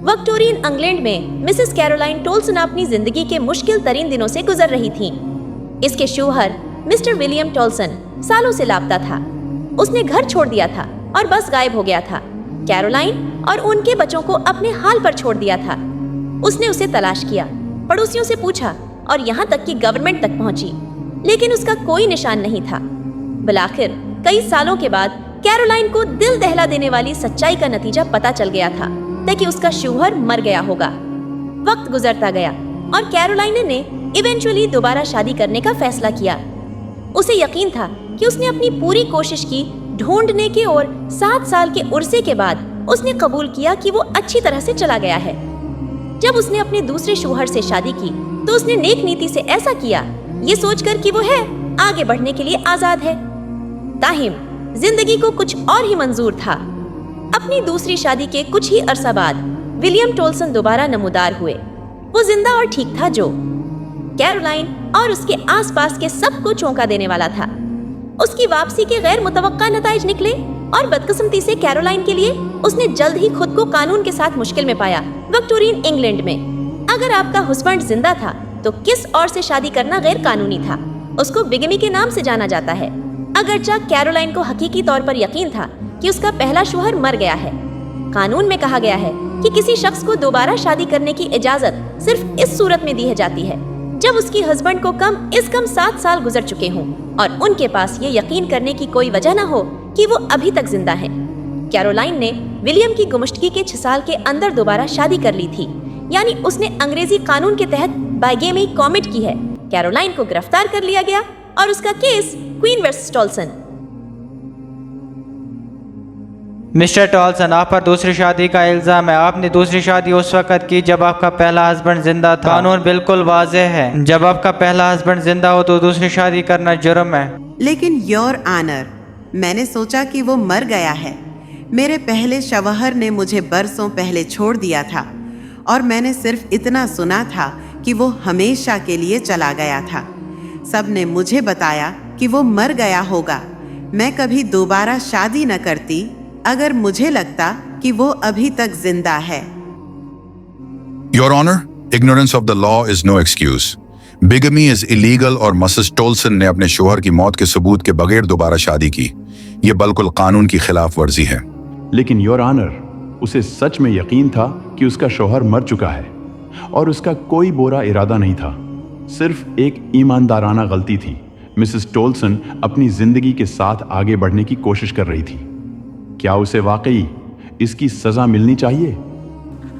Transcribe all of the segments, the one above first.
Victorian England में Mrs Caroline टोल्सन अपनी जिंदगी के मुश्किल तरीन दिनों से गुजर रही थीं। इसके शौहर मिस्टर विलियम टोल्सन सालों से लापता था। उसने घर छोड़ दिया था और बस गायब हो गया था। कैरोलाइन और उनके बच्चों को अपने हाल पर छोड़ दिया था। उसने उसे तलाश किया, पड़ोसियों से पूछा और यहाँ तक कि गवर्नमेंट तक पहुंची, लेकिन उसका कोई निशान नहीं था। बिलाखिर कई सालों के बाद कैरोलाइन को दिल दहला देने वाली सच्चाई का नतीजा पता चल गया था ताकि उसका शौहर मर गया होगा। वक्त गुजरता गया और कैरोलाइन ने इवेंचुअली दोबारा शादी करने का फैसला किया। उसे यकीन था कि उसने अपनी पूरी कोशिश की ढूंढने के और 7 साल के उर्से के बाद उसने कबूल किया कि वो अच्छी तरह से चला गया है। जब उसने अपने दूसरे शौहर से शादी की तो उसने नेक नीति से ऐसा किया, ये सोचकर कि वो है आगे बढ़ने के लिए आजाद है। ताहिम जिंदगी को कुछ और ही मंजूर था। अपनी दूसरी शादी के कुछ ही अरसा बाद विलियम टोल्सन दोबारा नमूदार हुए। वो जिंदा और ठीक था, जो कैरोलाइन और उसके आसपास के सबको चौंका देने वाला था। उसकी वापसी के गैर मुतवक्का नताइज निकले और बदकिस्मती से कैरोलाइन के लिए उसने जल्द ही खुद को कानून के साथ मुश्किल में पाया। विक्टोरियन इंग्लैंड में अगर आपका हस्बैंड जिंदा था तो किस और से शादी करना गैर कानूनी था। उसको बिगमी के नाम से जाना जाता है। अगरचा कैरोलाइन को हकीकी तौर पर यकीन था कि उसका पहला शौहर मर गया है। कानून में कहा गया है कि किसी शख्स को दोबारा शादी करने की इजाजत सिर्फ इस सूरत में दी जाती है जब उसकी हस्बैंड को कम 7 साल गुजर चुके हों और उनके पास ये यकीन करने की कोई वजह न हो कि वो अभी तक जिंदा है। कैरोलाइन ने विलियम की गुमशुदगी के 6 साल के अंदर दोबारा शादी कर ली थी, यानी उसने अंग्रेजी कानून के तहत बाइगेमी कॉमिट की है। कैरोलाइन को गिरफ्तार कर लिया गया और उसका केस क्वीन वर्सेस टोल्सन। मिस्टर टोल्सन, आप पर दूसरी शादी का इल्जाम है। आपने दूसरी शादी उस वक्त की जब आपका पहला हस्बैंड जिंदा था। कानून बिल्कुल वाज़ेह है, जब आपका पहला हस्बैंड जिंदा हो तो दूसरी शादी करना जुर्म है। लेकिन योर ऑनर, मैंने सोचा कि वो मर गया है। मेरे पहले शवहर ने मुझे बरसों पहले छोड़ दिया था और मैंने सिर्फ इतना सुना था कि वो हमेशा के लिए चला गया था। सब ने मुझे बताया कि वो मर गया होगा। मैं कभी दोबारा शादी न करती अगर मुझे लगता कि वो अभी तक जिंदा है। Your Honor, ignorance of the law is no excuse. Bigamy is illegal और मिसेस टोल्सन ने अपने शौहर की मौत के सबूत के बगैर दोबारा शादी की। ये बिल्कुल कानून की खिलाफ वर्जी है। लेकिन योर ऑनर, उसे सच में यकीन था कि उसका शौहर मर चुका है और उसका कोई बुरा इरादा नहीं था। सिर्फ एक ईमानदाराना गलती थी। मिसेस टोल्सन अपनी जिंदगी के साथ आगे बढ़ने की कोशिश कर रही थी। क्या उसे वाकई इसकी सजा मिलनी चाहिए?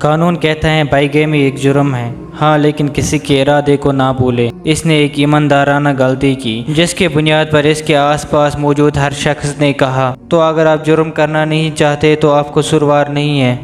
कानून कहता है बाइगेमी एक जुर्म है, हाँ, लेकिन किसी के इरादे को ना भूले। इसने एक ईमानदाराना गलती की जिसके बुनियाद पर इसके आसपास मौजूद हर शख्स ने कहा, तो अगर आप जुर्म करना नहीं चाहते तो आप कसूरवार नहीं है।